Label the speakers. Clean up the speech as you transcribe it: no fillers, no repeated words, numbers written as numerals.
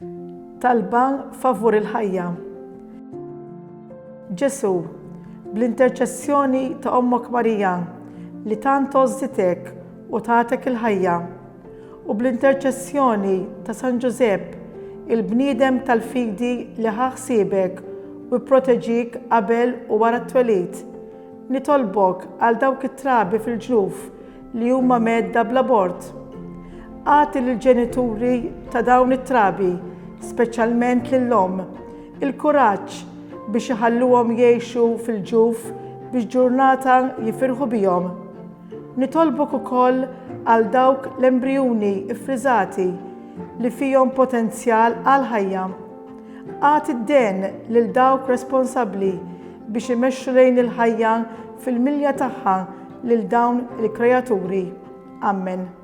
Speaker 1: Talba favur il-ħajja. Ġesu, bl-interċessjoni ta' Ommok Marija li tant għożitek u tagħtek il-ħajja, u bl-interċessjoni ta' San Ġusepp, il-bniedem tal-fidi li ħaħsibek u jipproteġik qabel u wara t-twelid, nitolbok għal dawk it-trabi fil-ġruf li huma medda bl-abort. Għati lill-ġenituri ta' dawn it-trabi, speċjalment lill-omm, il-kuraġġ biex iħalluhom jgħixu fil-ġuf biex ġurnata jifirħu bihom. Nitolbok ukoll għal dawk l-embrijuni iffriżati li fihom potenzjal għal ħajja. Għati d-den lil dawk responsabbli biex imexxu lejn il-ħajja fil-milja tagħha lil dawn il-kreaturi. Amen.